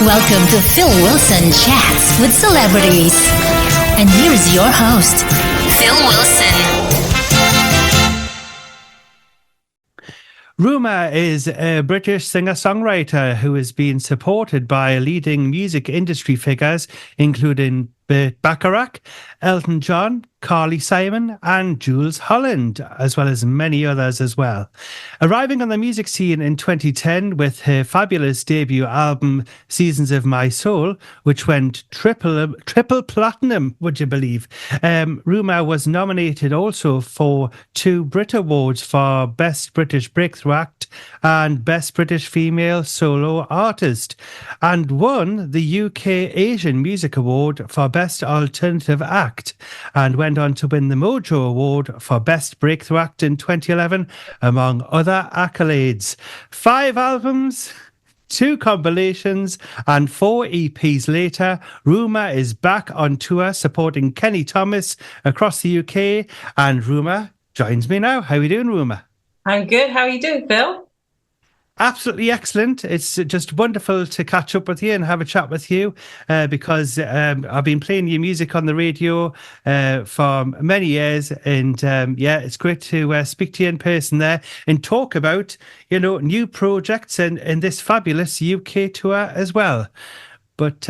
Welcome to Phil Wilson Chats with Celebrities. And here's your host, Phil Wilson. Rumer is a British singer-songwriter who has been supported by leading music industry figures, including Burt Bacharach, Elton John, Carly Simon and Jules Holland, as well as many others as well. Arriving on the music scene in 2010 with her fabulous debut album, Seasons of My Soul, which went triple platinum, would you believe? Rumer was nominated also for 2 Brit Awards for Best British Breakthrough Act and Best British Female Solo Artist, and won the UK Asian Music Award for Best Alternative Act, and went on to win the Mojo Award for Best Breakthrough Act in 2011, among other accolades. 5 albums, 2 compilations, and 4 EPs later, Rumer is back on tour supporting Kenny Thomas across the UK, and Rumer joins me now. How are you doing, Rumer? I'm good. How are you doing, Phil? Absolutely excellent. It's just wonderful to catch up with you and have a chat with you because I've been playing your music on the radio for many years, and it's great to speak to you in person there and talk about new projects and this fabulous UK tour as well. But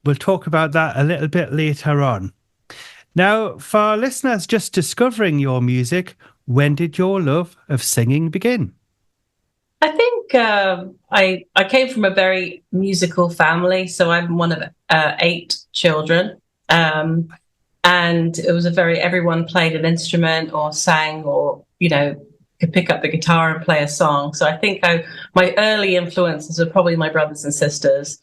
we'll talk about that a little bit later on. Now, for listeners just discovering your music, when did your love of singing begin? I think I came from a very musical family, so I'm one of 8 children, and it was everyone played an instrument or sang or could pick up the guitar and play a song. So I think my early influences are probably my brothers and sisters,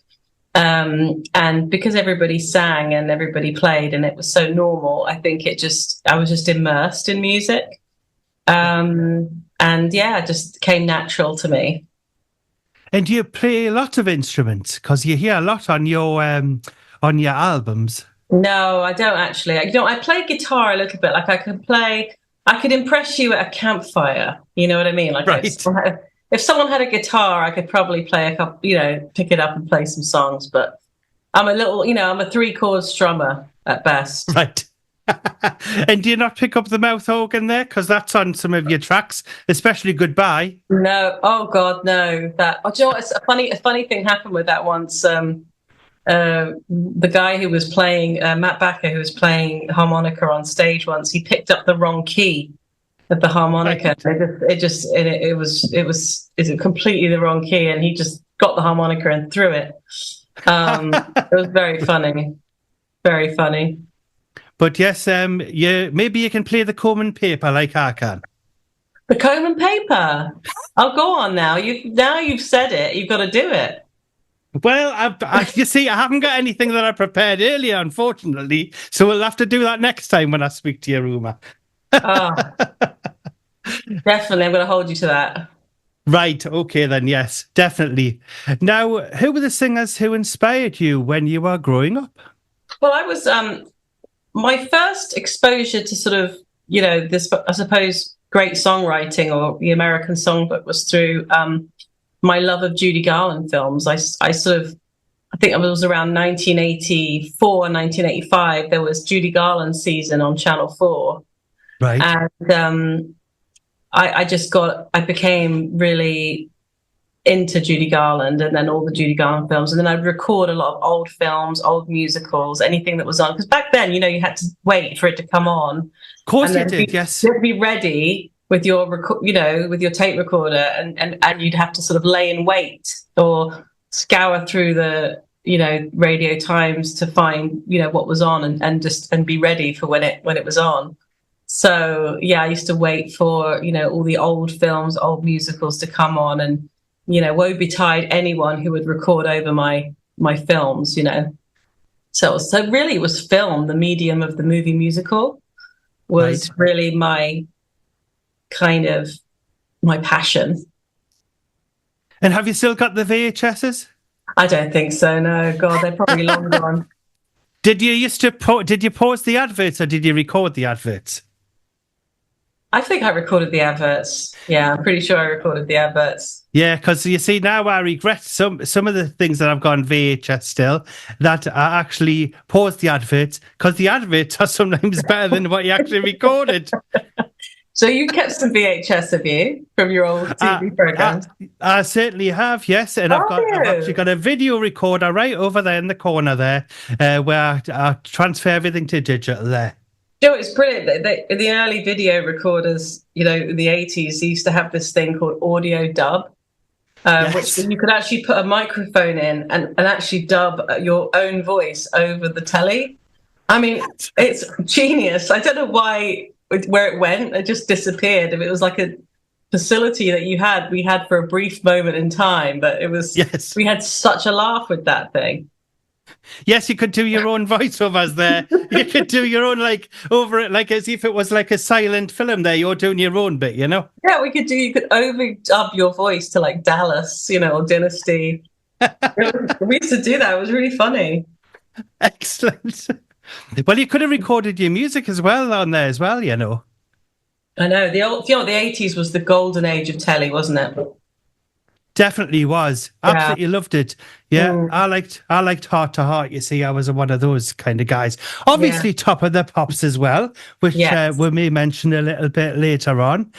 and because everybody sang and everybody played and it was so normal, I think I was just immersed in music. And it just came natural to me. And you play a lot of instruments because you hear a lot on your albums. No, I don't actually. I play guitar a little bit. Like I could impress you at a campfire. You know what I mean? Like right. If someone had a guitar, I could probably play a couple, pick it up and play some songs. But I'm I'm a 3-chord strummer at best. Right. And do you not pick up the mouth organ there? Because that's on some of your tracks, especially Goodbye. No. Oh, God, no. Do you know what? It's a funny thing happened with that once. The guy who was playing, Matt Backer, who was playing harmonica on stage once, he picked up the wrong key of the harmonica. Right. It was completely the wrong key, and he just got the harmonica and threw it. It was very funny. Very funny. But yes, maybe you can play the comb and paper like I can. The comb and paper. I'll go on now. You've said it. You've got to do it. Well, you see, I haven't got anything that I prepared earlier, unfortunately. So we'll have to do that next time when I speak to you, Rumer. Definitely, I'm going to hold you to that. Right. Okay, then. Yes, definitely. Now, who were the singers who inspired you when you were growing up? Well, I was... my first exposure to sort of, this, I suppose, great songwriting or the American songbook was through my love of Judy Garland films. I think it was around 1984, 1985, there was Judy Garland season on Channel 4. Right. And I became really into Judy Garland and then all the Judy Garland films, and then I'd record a lot of old films, old musicals, anything that was on, because back then you had to wait for it to come on. Of course you did. Yes, you had to be ready with your with your tape recorder, and you'd have to sort of lay in wait or scour through the Radio Times to find what was on and be ready for when it was on. So I used to wait for all the old films, old musicals to come on, and woe betide anyone who would record over my films, So really it was film, the medium of the movie musical, was right. Really my passion. And have you still got the VHSs? I don't think so, no. God, they're probably long gone. Did you pause the adverts or did you record the adverts? I think I recorded the adverts. Yeah, I'm pretty sure I recorded the adverts. Yeah, because you see now I regret some of the things that I've gone VHS still that I actually paused the adverts because the adverts are sometimes better than what you actually recorded. So you kept some VHS of you from your old TV I, programs? I certainly have, yes, and Oh, I've actually you? got a video recorder right over there in the corner there, where I transfer everything to digital there. You know, it's brilliant. The early video recorders, in the 80s, they used to have this thing called audio dub, which Yes. you could actually put a microphone in and actually dub your own voice over the telly. I mean, it's genius. I don't know where it went. It just disappeared. If it was like a facility that we had for a brief moment in time, but Yes. we had such a laugh with that thing. Yes, you could do your own voiceovers there. You could do your own, like, over it, like as if it was like a silent film there. You're doing your own bit, you know? Yeah, you could overdub your voice to like Dallas, or Dynasty. We used to do that. It was really funny. Excellent. Well, you could have recorded your music as well on there as well, you know. I know the 80s was the golden age of telly, wasn't it? Definitely was. Yeah. Absolutely loved it. Yeah, I liked Heart to Heart. You see, I was one of those kind of guys. Obviously, Top of the Pops as well, which Yes. we may mention a little bit later on.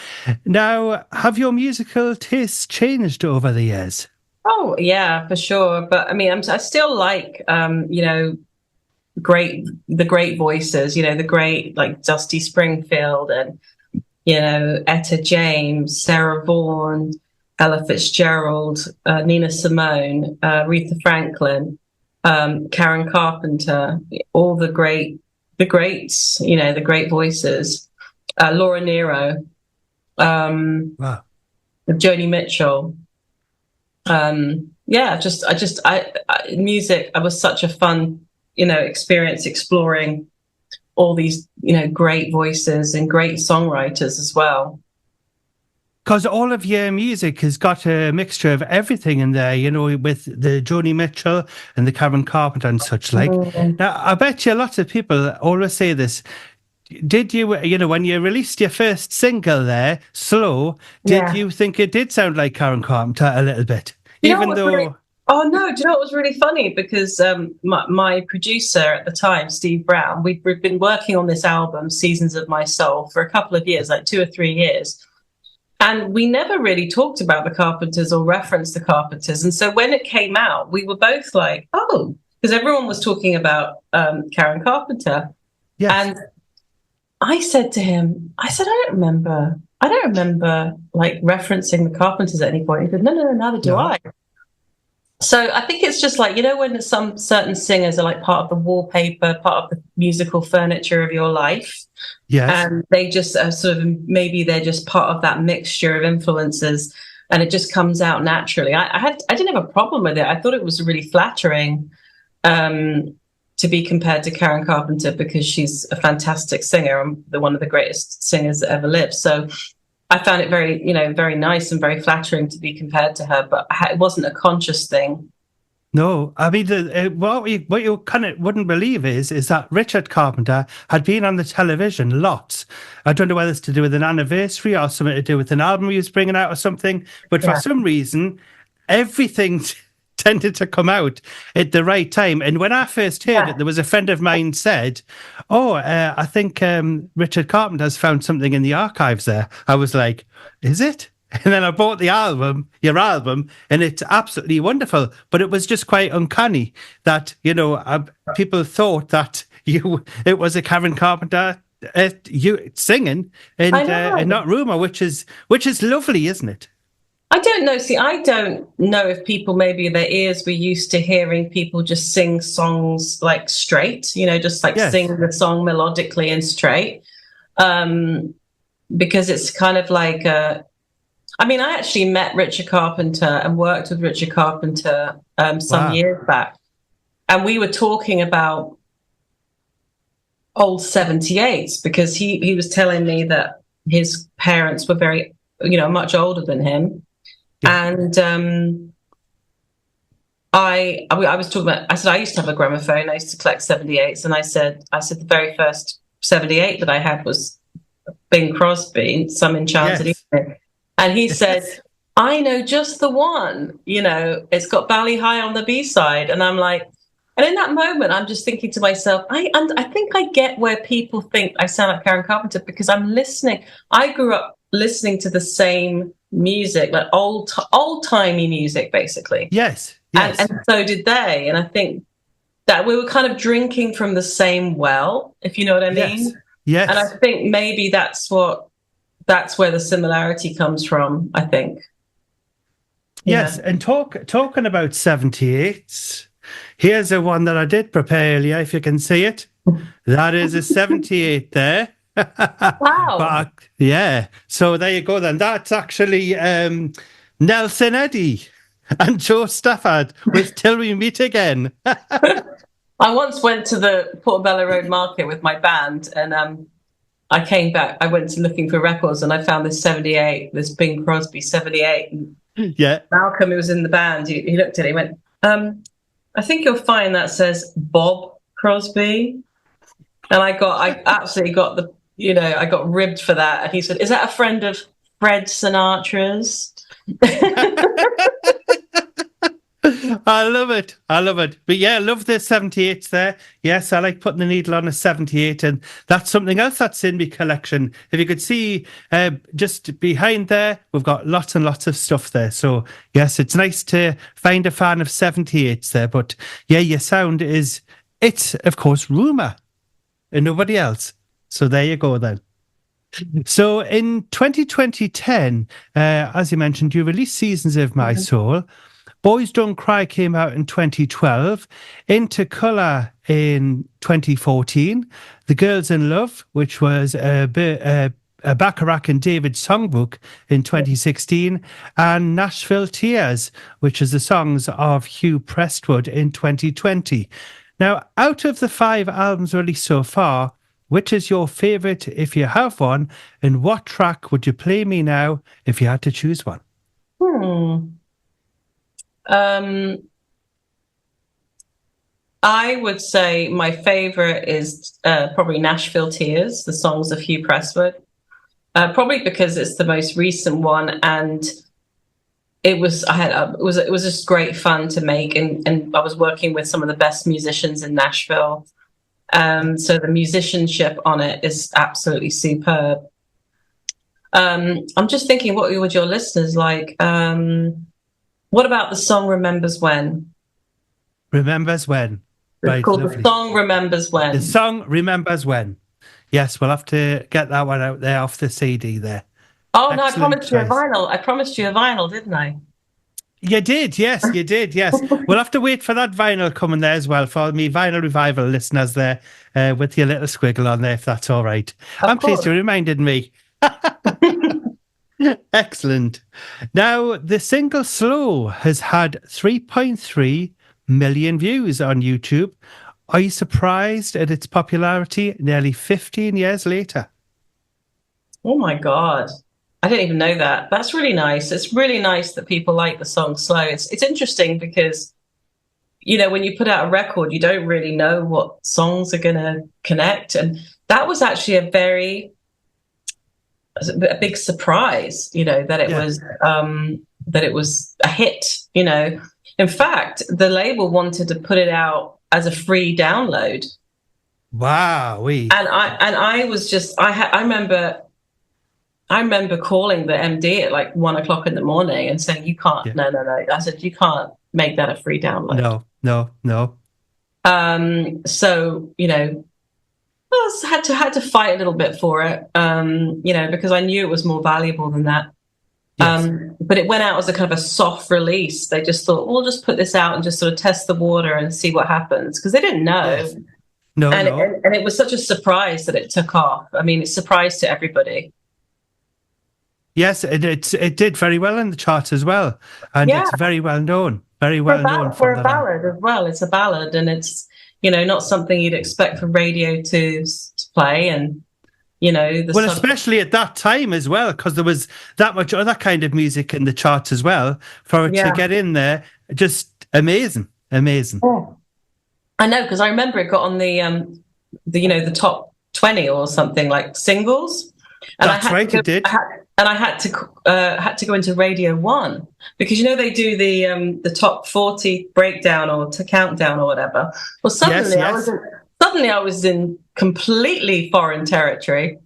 Now, have your musical tastes changed over the years? Oh, yeah, for sure. But I mean, I still like, the great voices, the great like Dusty Springfield and, Etta James, Sarah Vaughan, Ella Fitzgerald, Nina Simone, Aretha Franklin, Karen Carpenter, all the greats, the great voices, Laura Nero, Wow. Joni Mitchell. Music. I was such a fun, experience exploring all these, great voices and great songwriters as well. Because all of your music has got a mixture of everything in there, with the Joni Mitchell and the Karen Carpenter and such like. Now, I bet you lots of people always say this. Did you, when you released your first single there, Slow, did you think it did sound like Karen Carpenter a little bit? Even though... Oh no! Do you know what was really funny? Because my producer at the time, Steve Brown, we've been working on this album, Seasons of My Soul, for a couple of years, like 2 or 3 years, and we never really talked about the Carpenters or referenced the Carpenters. And so when it came out, we were both like, "Oh," because everyone was talking about Karen Carpenter, and I said to him, "I don't remember like referencing the Carpenters at any point." He said, "No, neither do I." So I think it's just like, when some certain singers are like part of the wallpaper, part of the musical furniture of your life. Yes. And they just are maybe they're just part of that mixture of influences and it just comes out naturally. I didn't have a problem with it. I thought it was really flattering to be compared to Karen Carpenter because she's a fantastic singer and one of the greatest singers that ever lived. So I found it very, very nice and very flattering to be compared to her, but it wasn't a conscious thing. No, I mean, what you kind of wouldn't believe is that Richard Carpenter had been on the television lots. I don't know whether it's to do with an anniversary or something to do with an album he was bringing out or something, but for some reason, everything tended to come out at the right time. And when I first heard it, there was a friend of mine said, I think Richard Carpenter's found something in the archives there. I was like, is it? And then I bought your album, and it's absolutely wonderful. But it was just quite uncanny that, people thought that it was a Karen Carpenter you singing and not Rumer, which is lovely, isn't it? I don't know. See, I don't know if people, maybe their ears were used to hearing people just sing songs like straight, just like sing the song melodically and straight. Because it's kind of like, I actually met Richard Carpenter and worked with Richard Carpenter some years back. And we were talking about old 78s because he was telling me that his parents were very, much older than him. And I was talking about, I said, I used to have a gramophone. I used to collect 78s. And I said the very first 78 that I had was Bing Crosby, Some Enchanted Yes. Evening. And he said, I know just the one, it's got Bally High on the B-side. And I'm like, and in that moment, I'm just thinking to myself, I think I get where people think I sound like Karen Carpenter, because I'm listening. I grew up listening to the same music, like old-timey music, basically. Yes. And so did they. And I think that we were kind of drinking from the same well, if you know what I mean. Yes. And I think maybe that's where the similarity comes from, I think. Yes, and talking about 78s, here's a one that I did prepare earlier, if you can see it. That is a 78 there. Wow. Yeah, so there you go then. That's actually Nelson Eddy and Joe Stafford with Till We Meet Again. I once went to the Portobello Road Market with my band, and I came back. I went to looking for records, and I found this 78, this Bing Crosby 78. And Yeah. Malcolm, who was in the band, he looked at it, he went, I think you'll find that says Bob Crosby. And I absolutely got I got ribbed for that. And he said, is that a friend of Fred Sinatra's? I love it. But yeah, I love the 78s there. Yes, I like putting the needle on a 78, and that's something else that's in my collection. If you could see just behind there, we've got lots and lots of stuff there. So yes, it's nice to find a fan of 78s there. But yeah, your sound it's of course Rumer and nobody else. So there you go then. So in 2010, as you mentioned, you released Seasons of My Soul. Boys Don't Cry came out in 2012, Into Colour in 2014, The Girls in Love, which was a Bacharach and David songbook in 2016, and Nashville Tears, which is the songs of Hugh Prestwood in 2020. Now, out of the 5 albums released so far, which is your favourite if you have one, and what track would you play me now if you had to choose one? I would say my favorite is probably Nashville Tears, the songs of Hugh Prestwood. Probably because it's the most recent one, and it was just great fun to make, and I was working with some of the best musicians in Nashville. So the musicianship on it is absolutely superb. I'm just thinking, what would your listeners like? What about the song Remembers When? Remembers When. It's Right, called lovely. The Song Remembers When. The song Remembers When. Yes, we'll have to get that one out there off the CD there. Oh, no, Excellent I promised you a choice. vinyl. I promised you a vinyl, didn't I? You did, yes, you did, yes. We'll have to wait for that vinyl coming there as well, for me Vinyl Revival listeners there, with your little squiggle on there, if that's all right. I'm pleased you reminded me. Excellent. Now, the single Slow has had 3.3 million views on YouTube. Are you surprised at its popularity nearly 15 years later? Oh, my God. I didn't even know that. That's really nice. It's really nice that people like the song Slow. It's interesting because, when you put out a record, you don't really know what songs are going to connect. And that was actually a big surprise, that it was a hit, In fact, the label wanted to put it out as a free download. Wow. And I was just, I remember calling the MD at like 1 o'clock in the morning and saying, you can't, no. I said, you can't make that a free download. No. So, I had to fight a little bit for it, because I knew it was more valuable than that. Yes. But it went out as a kind of a soft release. They just thought, we'll just put this out and just sort of test the water and see what happens, because they didn't know. Yes. No. And it was such a surprise that it took off. I mean, it's a surprise to everybody. Yes, it did very well in the charts as well, and it's very well known. Very well known for a ballad as well. It's a ballad, and it's not something you'd expect for radio to play, and especially at that time as well, because there was that much other kind of music in the charts as well. For it to get in there, just amazing. Oh. I know, because I remember it got on the top 20 or something, like singles. And That's right, it did. I had to go into Radio One because they do the top 40 breakdown or to countdown or whatever. Well, suddenly I was in completely foreign territory,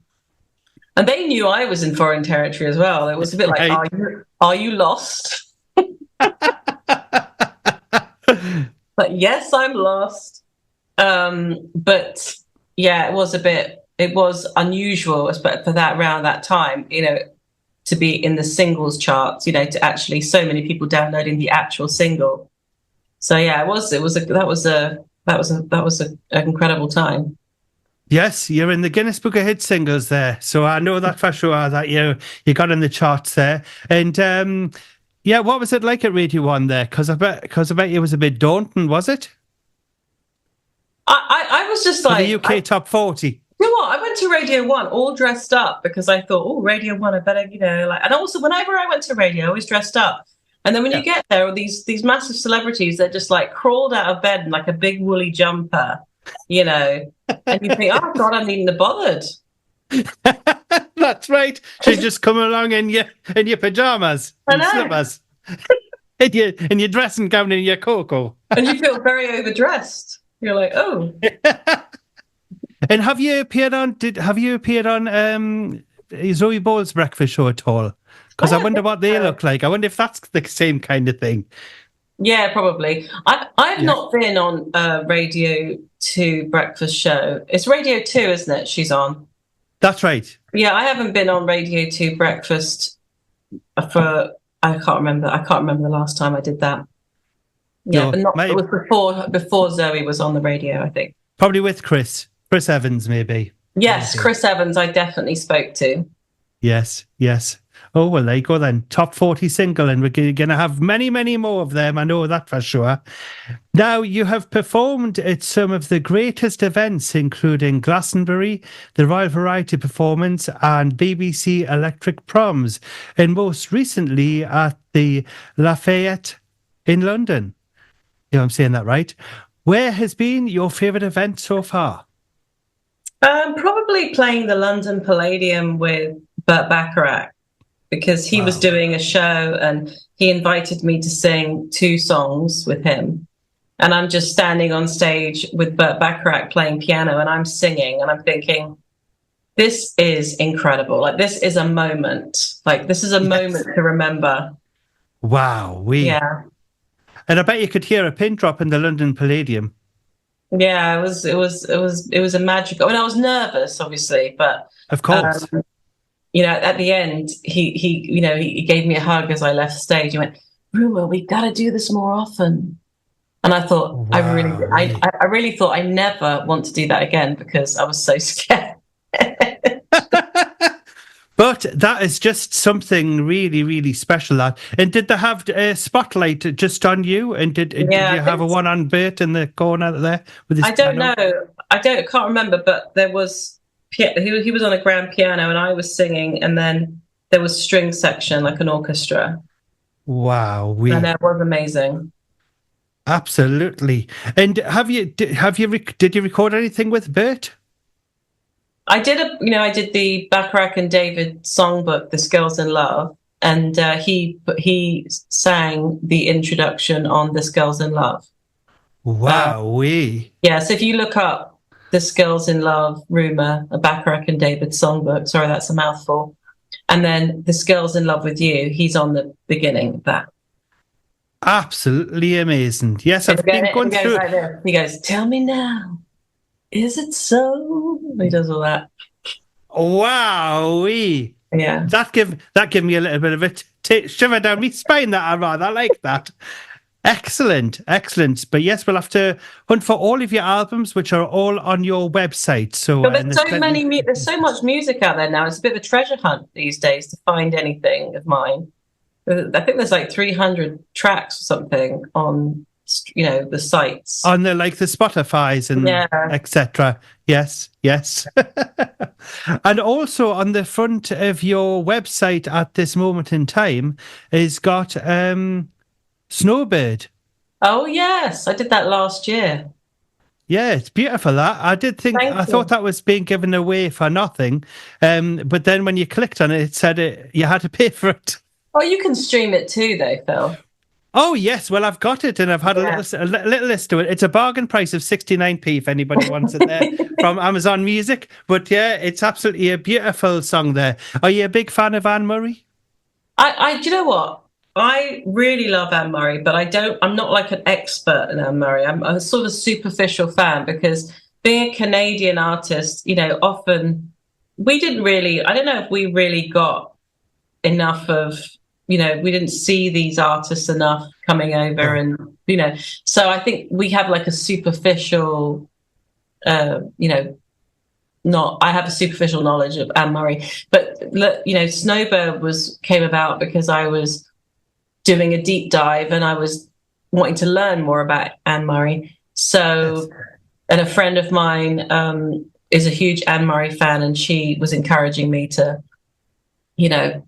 and they knew I was in foreign territory as well. It was a bit like, are you lost? But yes, I'm lost. But yeah, it was unusual, for that around that time, to be in the singles charts, to actually so many people downloading the actual single. So yeah, that was an incredible time. Yes, you're in the Guinness Book of Hit Singles there. So I know that for sure that you got in the charts there. And yeah, what was it like at Radio 1 there? Because I bet it was a bit daunting, was it? I was just for like... the UK Top 40. You know what? I went to Radio 1 all dressed up because I thought, oh, Radio 1, I better, and also whenever I went to radio, I always dressed up. And then when you get there, these massive celebrities, they're just like crawled out of bed in like a big woolly jumper, and you think, oh God, I'm even bothered. That's right. She's just coming along in your pajamas and slippers. in your dressing gown and your cocoa. And you feel very overdressed. You're like, oh. And have you appeared on Zoe Bowles' breakfast show at all? Because I wonder what they look like. I wonder if that's the same kind of thing. Yeah, probably. I've not been on Radio 2 breakfast show. It's Radio 2, isn't it? She's on. That's right. Yeah, I haven't been on Radio 2 breakfast for I can't remember the last time I did that. Yeah, but it was before Zoe was on the radio, I think. Probably with Chris Evans, maybe. Yes, maybe. Chris Evans, I definitely spoke to. Yes. Oh, well, there you go then. Top 40 single, and we're going to have many, many more of them. I know that for sure. Now, you have performed at some of the greatest events, including Glastonbury, the Royal Variety Performance, and BBC Electric Proms, and most recently at the Lafayette in London. I'm saying that right. Where has been your favourite event so far? Probably playing the London Palladium with Burt Bacharach, because he was doing a show and he invited me to sing 2 songs with him. And I'm just standing on stage with Burt Bacharach playing piano, and I'm singing, and I'm thinking, this is incredible. Like, this is a moment. Like, this is a moment to remember. Wow. Yeah. And I bet you could hear a pin drop in the London Palladium. Yeah, it was a magical. I was nervous, obviously, but of course, at the end, he gave me a hug as I left the stage. He went, "Rumer, we've got to do this more often." And I thought, wow. I really thought I never want to do that again because I was so scared. But that is just something really, really special. And did they have a spotlight just on you? And did you have a one on Bert in the corner there with his piano? Know. I can't remember. But there was he was on a grand piano and I was singing, and then there was string section like an orchestra. Wow, and that was amazing. Absolutely. And did you record anything with Bert? I did I did the Bacharach and David songbook, This Girl's in Love, and he sang the introduction on This Girl's in Love. Wow, yeah, so if you look up This Girl's in Love, Rumer, a Bacharach and David songbook, sorry, that's a mouthful, and then This Girl's in Love with You, he's on the beginning of that. Absolutely amazing. Yes, I've been going through. Right there. He goes, "Tell me now, is it so?" He does all that. Wow, yeah. That give me a little bit of a shiver down my spine. That I rather like that. Excellent. But yes, we'll have to hunt for all of your albums, which are all on your website. So there's there's so much music out there now. It's a bit of a treasure hunt these days to find anything of mine. I think there's like 300 tracks or something on, the sites. On the Spotify's and etc. Yes. And also on the front of your website at this moment in time is got Snowbird. Oh, yes. I did that last year. Yeah, it's beautiful. That Thank I thought you. that was being given away for nothing, but then when you clicked on it, it said you had to pay for it. Oh, you can stream it too, though, Phil. Oh yes, well I've got it, and I've had Yeah. a little list to it. It's a bargain price of 69p if anybody wants it there from Amazon Music. But yeah, it's absolutely a beautiful song. There, are you a big fan of Anne Murray? Do you know what? I really love Anne Murray, but I'm not like an expert in Anne Murray. I'm a sort of a superficial fan because being a Canadian artist, often we didn't really, I don't know if we really got enough of, we didn't see these artists enough coming over Oh, and, so I think we have like a superficial, uh, you know, not I have a superficial knowledge of Anne Murray, but Snowbird came about because I was doing a deep dive and I was wanting to learn more about Anne Murray. yes. So, and a friend of mine is a huge Anne Murray fan, and she was encouraging me to, you know,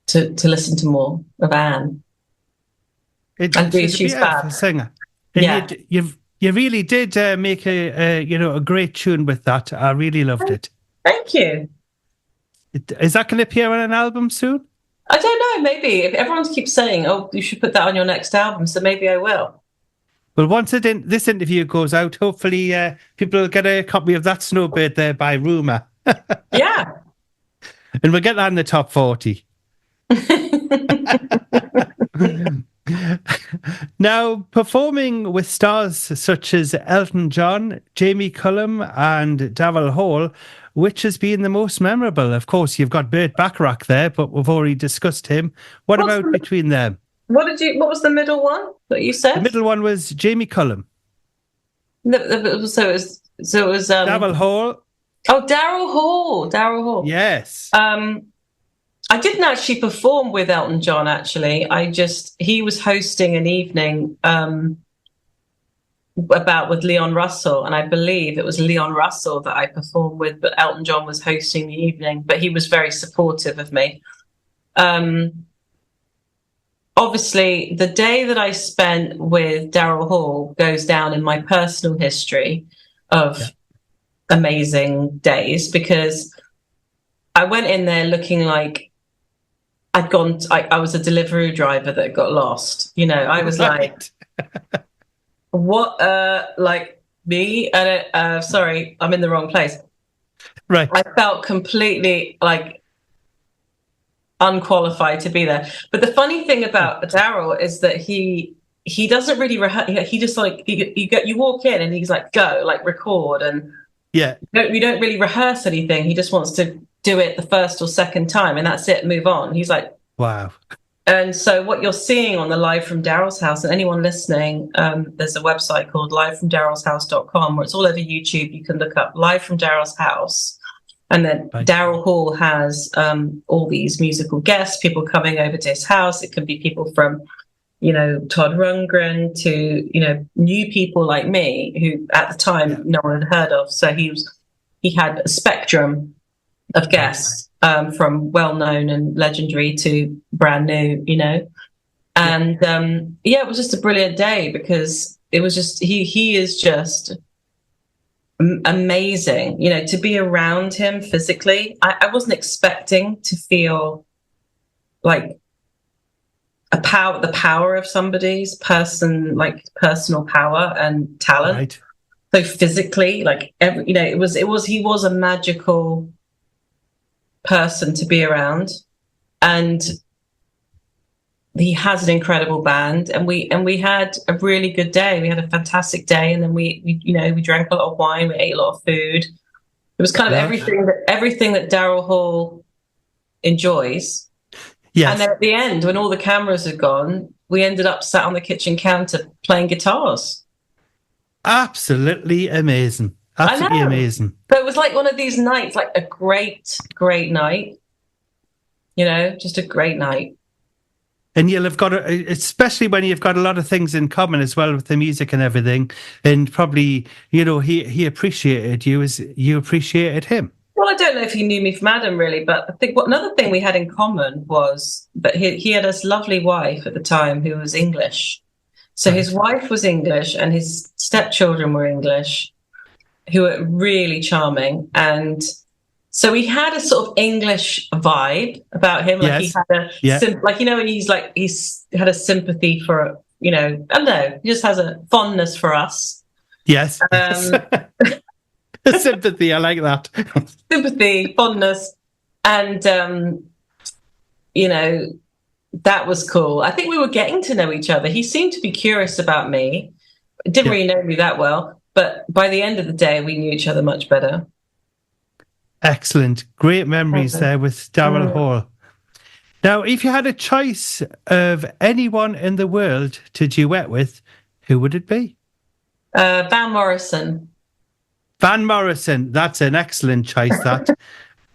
to listen to more of Anne. And She's a she's fab. beautiful singer, and Yeah. you really did make a great tune with that. I really loved it. Thank you. Is that going to appear on an album soon? I don't know. Maybe if everyone keeps saying, "Oh, you should put that on your next album," so maybe I will. Well, once this interview goes out, hopefully people will get a copy of that Snowbird there by Rumer, Yeah. and we'll get that in the top 40. Now, performing with stars such as Elton John, Jamie Cullum, and Daryl Hall, which has been the most memorable? Of course, you've got Burt Bacharach there, but we've already discussed him. What What's about the, between them? what was the middle one that you The said? middle one was Jamie Cullum, So it was Daryl Hall. Daryl Hall. Daryl Hall. Yes. I didn't actually perform with Elton John, actually. He was hosting an evening with Leon Russell, and I believe it was Leon Russell that I performed with, but Elton John was hosting the evening, but he was very supportive of me. Obviously, the day that I spent with Daryl Hall goes down in my personal history of amazing days, because I went in there looking like I was a Deliveroo driver that got lost. I was like, what, like me? And sorry, I'm in the wrong place. Right. I felt completely like unqualified to be there. But the funny thing about Daryl is that he doesn't really rehearse. He just like you walk in and he's like, go, like record, and Yeah. we don't really rehearse anything. He just wants to do it the first or second time, and that's it. Move on. He's like, Wow. and so what you're seeing on the Live from Daryl's House, and anyone listening, there's a website called livefromdarylshouse.com where it's all over YouTube. You can look up Live from Daryl's House. And then Right. Daryl Hall has all these musical guests, people coming over to his house. It could be people from, Todd Rundgren to, new people like me who at the time no one had heard of. So he had a spectrum of guests, from well-known and legendary to brand new, and it was just a brilliant day because it was just he is just amazing, to be around him physically. I wasn't expecting to feel like the power of somebody's personal power and talent. Right. So physically, like he was a magical person to be around, and he has an incredible band, and we had a really good day. We had a fantastic day, and then we drank a lot of wine, we ate a lot of food. It was kind of everything that Daryl Hall enjoys. Yes. And then at the end, when all the cameras had gone, we ended up sat on the kitchen counter playing guitars. Absolutely amazing. Absolutely amazing. So it was like one of these nights, like a great, great night. Just a great night. And you'll have got, especially when you've got a lot of things in common as well with the music and everything. And probably, he appreciated you as you appreciated him. Well, I don't know if he knew me from Adam, really, but I think another thing we had in common was that he had this lovely wife at the time who was English. So his wife was English and his stepchildren were English, who were really charming. And so he had a sort of English vibe about him. Like he had like, you know, and he's had a sympathy for, you know, I don't know, he just has a fondness for us. Yes. Sympathy, I like that. Sympathy, fondness. And, you know, that was cool. I think we were getting to know each other. He seemed to be curious about me. Didn't really know me that well, but by the end of the day, we knew each other much better. Excellent. Great memories there with Darrell Hall. Now, if you had a choice of anyone in the world to duet with, who would it be? Van Morrison. Van Morrison. That's an excellent choice, that.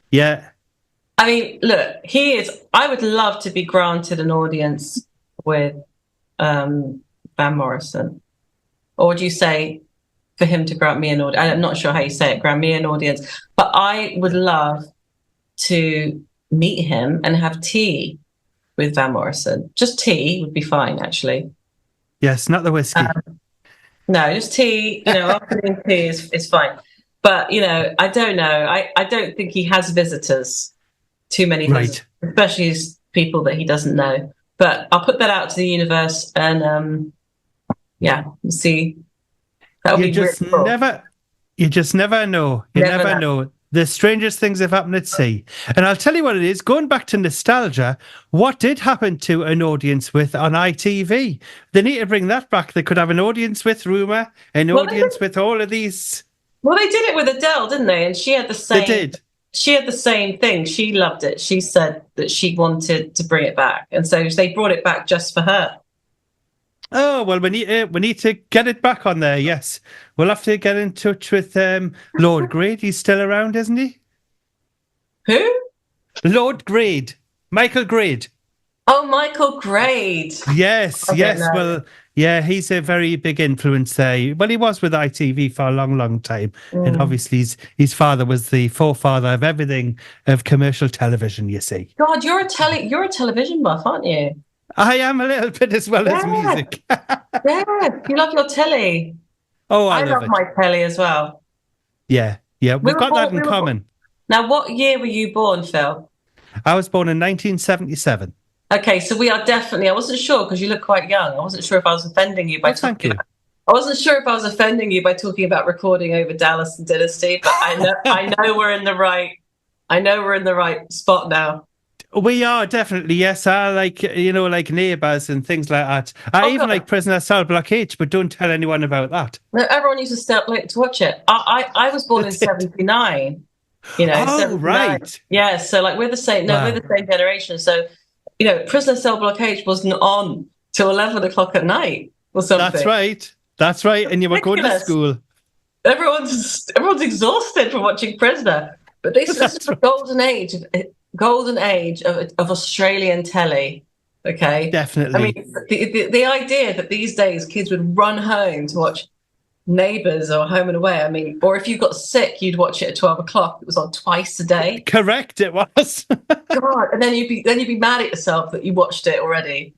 Yeah. I mean, look, I would love to be granted an audience with Van Morrison. Or would you say for him to grant me an audience? I'm not sure how you say it, grant me an audience. But I would love to meet him and have tea with Van Morrison. Just tea would be fine, actually. Yes, not the whiskey. No, just tea. You know, afternoon tea is fine. But, you know, I don't know. I don't think he has visitors. Too many visitors, especially people that he doesn't know. But I'll put that out to the universe and we'll see. That'll be just really cool. You just never know. You never know. The strangest things have happened at sea. And I'll tell you what it is, going back to nostalgia, what did happen to an audience with on ITV? They need to bring that back. They could have an audience with Rumer, an audience with all of these. Well, they did it with Adele, didn't they? And she had the same. They did. She had the same thing. She loved it. She said that she wanted to bring it back. And so they brought it back just for her. Oh, well, we need to get it back on there, yes. We'll have to get in touch with Lord Grade. He's still around, isn't he? Who? Lord Grade. Michael Grade. Oh, Michael Grade. Yes. Well, yeah, he's a very big influence there. Well, he was with ITV for a long, long time. And obviously his father was the forefather of everything of commercial television, you see. God, you're a television buff, aren't you? I am a little bit as well as music. Yeah, you love your telly. Oh, I love my telly as well. Yeah, we've got that in common. Now, what year were you born, Phil? I was born in 1977. Okay, so we are definitely. I wasn't sure because you look quite young. I wasn't sure if I was offending you by talking. I wasn't sure if I was offending you by talking about recording over Dallas and Dynasty, but I know we're in the right. I know we're in the right spot now. We are definitely, yes. I like, like Neighbours and things like that. I even like Prisoner Cell Block H, but don't tell anyone about that. No, everyone used to stay up late to watch it. I was born in 79. You know, 79. Right. Yeah, so like we're the same. No, we're the same generation. So, Prisoner Cell Block H wasn't on till 11 o'clock at night or something. That's right. And you were going to school. Everyone's exhausted from watching Prisoner, but this is the golden age of Australian telly. Okay, definitely. I mean, the idea that these days kids would run home to watch Neighbours or Home and Away. I mean, or if you got sick, you'd watch it at 12 o'clock. It was on twice a day. Correct, it was. God, and then you'd be mad at yourself that you watched it already.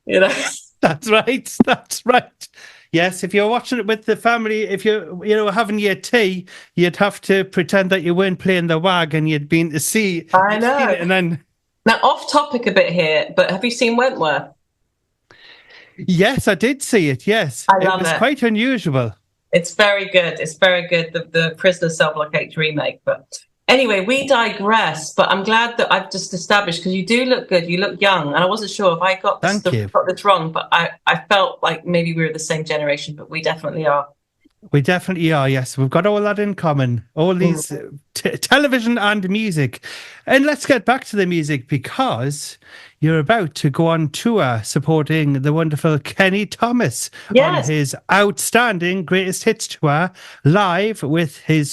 That's right. Yes, if you're watching it with the family, if you're having your tea, you'd have to pretend that you weren't playing the wag and you'd been to see. I know. And then now, off topic a bit here, but have you seen Wentworth? Yes, I did see it. Yes, I love it. It was quite unusual. It's very good. It's very good. The Prisoner Cell Block H remake. But anyway, we digress. But I'm glad that I've just established because you do look good. You look young, and I wasn't sure if I got this wrong, but I felt like maybe we were the same generation, but we definitely are. We definitely are, yes. We've got all that in common, all these television and music. And let's get back to the music because you're about to go on tour supporting the wonderful Kenny Thomas on his outstanding Greatest Hits tour live with his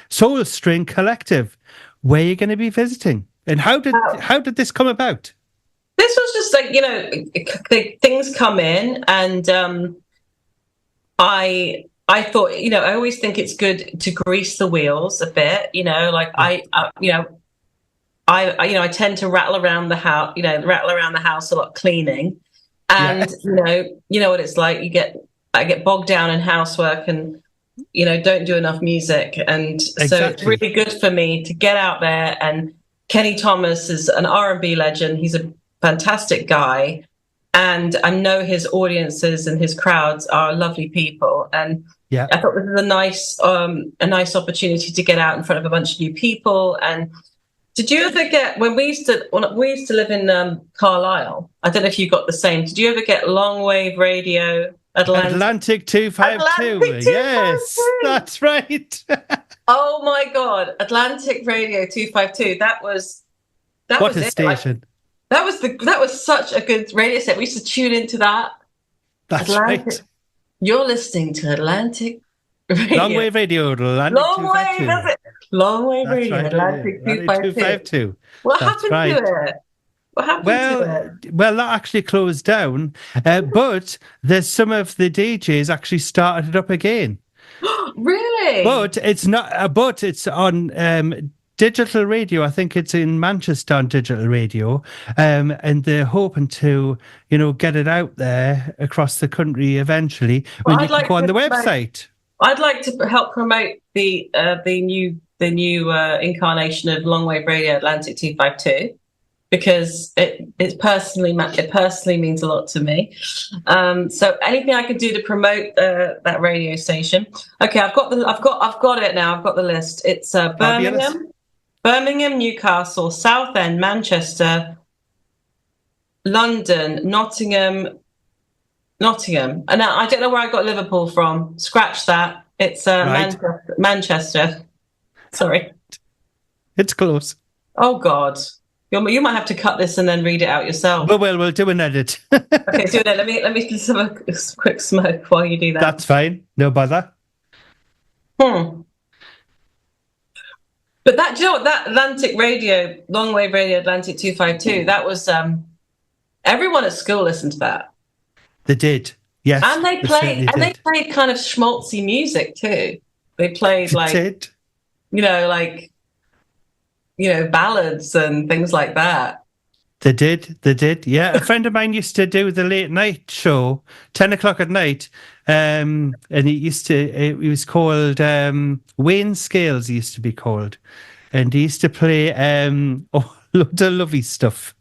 Soul String Collective. Where are you going to be visiting? And how did this come about? This was just like, things come in and I thought, I always think it's good to grease the wheels a bit, I tend to rattle around the house a lot cleaning. And you know what it's like. I get bogged down in housework and don't do enough music, and so it's Exactly. really good for me to get out there. And Kenny Thomas is an R&B legend. He's a fantastic guy, and I know his audiences and his crowds are lovely people. And Yeah. I thought this was a nice opportunity to get out in front of a bunch of new people. And did you ever get, when we used to live in Carlisle? I don't know if you got the same. Did you ever get long wave radio? Atlantic 252. Yes, that's right. Oh my God, Atlantic Radio 252. That was what it. a station. That was such a good radio set. We used to tune into that. That's Atlantic. right. You're listening to Atlantic Radio. Long wave radio, Atlantic 252. That's it. Long wave That's radio, right, Atlantic 252. What That's happened right. to it? What happened to it? Well, that actually closed down, but there's some of the DJs actually started it up again. Really? But it's not. But it's on digital radio. I think it's in Manchester on digital radio, and they're hoping to, get it out there across the country eventually. When you can go on the website. I'd like to help promote the new incarnation of longwave radio Atlantic 252. Because it personally means a lot to me. So anything I could do to promote that radio station. Okay, I've got it now. I've got the list. It's Birmingham, Newcastle, Southend, Manchester, London, Nottingham. And I don't know where I got Liverpool from. Scratch that. It's right. Manchester. Sorry. It's close. Oh God. You might have to cut this and then read it out yourself. Well, we'll do an edit. Okay, do that. Let me just have a quick smoke while you do that. That's fine. No bother. But that, do you know what, that Atlantic Radio, longwave radio Atlantic 252, that was everyone at school listened to that. They did. Yes. And they played kind of schmaltzy music too. They played ballads and things like that. They did. Yeah. A friend of mine used to do the late night show, 10 o'clock at night. And he was called Wayne Scales, he used to be called. And he used to play loads of lovely stuff.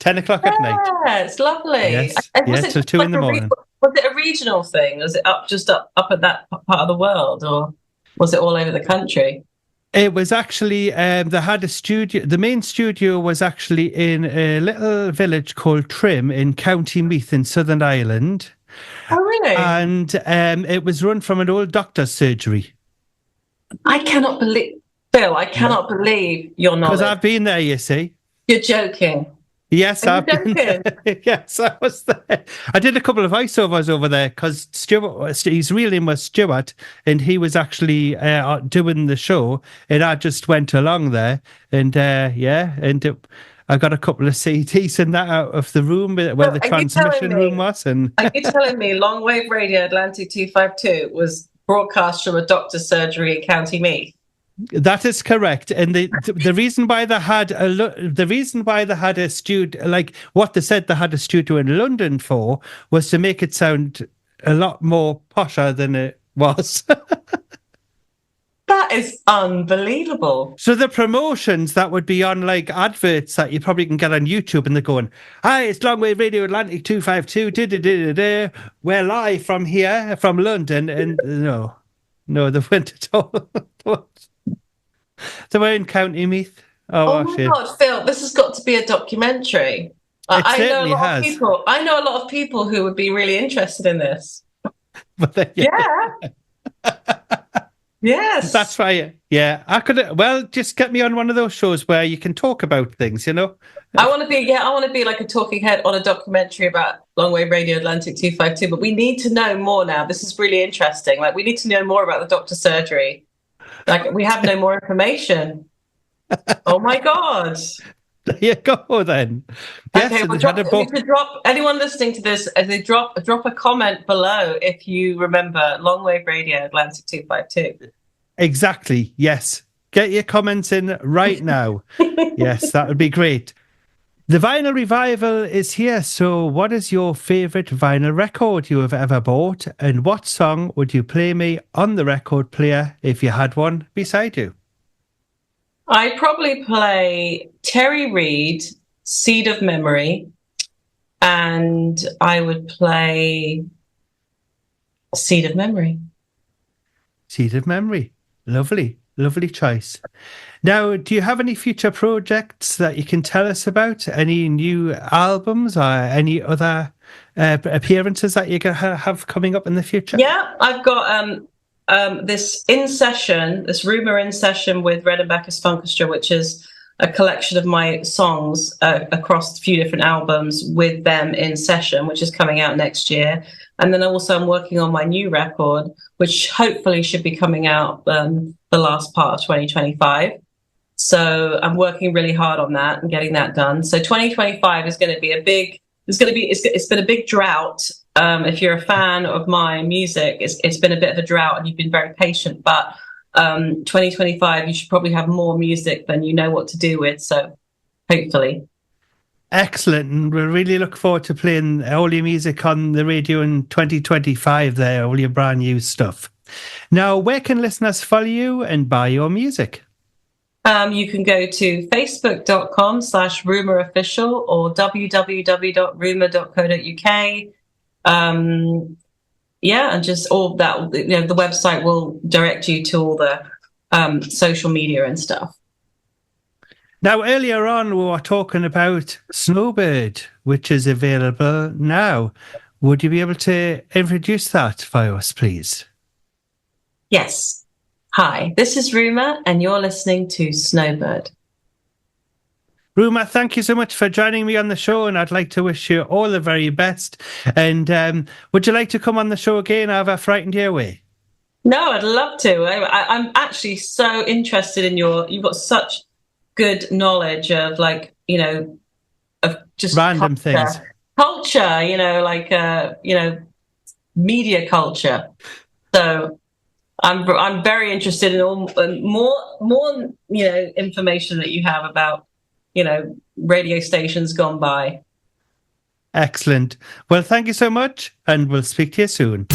10 o'clock at night. Yeah, it's lovely. Yes, till 2 in the morning. Was it a regional thing? Was it up at that part of the world, or was it all over the country? It was actually, they had a studio. The main studio was actually in a little village called Trim in County Meath in Southern Ireland. Oh, really? And it was run from an old doctor's surgery. I cannot believe, Phil, believe your knowledge. Because I've been there, you see. You're joking. Yes, I've been there. Yes, I was there. I did a couple of voiceovers over there because his real name was Stuart, and he was actually doing the show, and I just went along there, and I got a couple of CDs and that out of the room where the transmission room was. And are you telling me longwave radio Atlantic 252 was broadcast from a doctor's surgery in County Meath? That is correct, and the reason why they had a studio, like what they said they had a studio in London for, was to make it sound a lot more posher than it was. That is unbelievable. So the promotions that would be on like adverts that you probably can get on YouTube, and they're going, "Hi, it's Longwave Radio Atlantic 252. We're live from here, from London," and no, they weren't at all. They were in County Meath. Oh my God, Phil, this has got to be a documentary. I know a lot of people who would be really interested in this. Yeah. Yes. That's right. Yeah. I could, just get me on one of those shows where you can talk about things, I want to be like a talking head on a documentary about longwave radio Atlantic 252, but we need to know more now. This is really interesting. Like, we need to know more about the doctor's surgery. Like, we have no more information. Oh my God. There you go then. Yes, okay, drop anyone listening to this, drop a comment below if you remember longwave radio Atlantic 252. Exactly. Yes. Get your comments in right now. Yes, that would be great. The vinyl revival is here. So, what is your favourite vinyl record you have ever bought, and what song would you play me on the record player if you had one beside you? I'd probably play Terry Reid, Seed of Memory, and I would play Seed of Memory. Seed of Memory. Lovely, lovely choice. Now, do you have any future projects that you can tell us about? Any new albums or any other appearances that you're going to have coming up in the future? Yeah, I've got this Rumer in session with Red and Bacchus Funkestra, which is a collection of my songs across a few different albums with them in session, which is coming out next year. And then also I'm working on my new record, which hopefully should be coming out the last part of 2025. So I'm working really hard on that and getting that done. So 2025 is going to be it's been a big drought. If you're a fan of my music, it's been a bit of a drought and you've been very patient, but 2025, you should probably have more music than you know what to do with. So hopefully. Excellent. And we really look forward to playing all your music on the radio in 2025 there, all your brand new stuff. Now, where can listeners follow you and buy your music? You can go to facebook.com/rumerofficial or www.rumer.co.uk. And just all that, the website will direct you to all the social media and stuff. Now, earlier on, we were talking about Snowbird, which is available now. Would you be able to introduce that for us, please? Yes. Hi, this is Rumer, and you're listening to Snowbird. Rumer, thank you so much for joining me on the show, and I'd like to wish you all the very best. And would you like to come on the show again, or have I frightened you away? No, I'd love to. I'm actually so interested in you've got such good knowledge of of just random things. Culture, media culture. So I'm very interested in more information that you have about radio stations gone by. Excellent. Well, thank you so much, and we'll speak to you soon.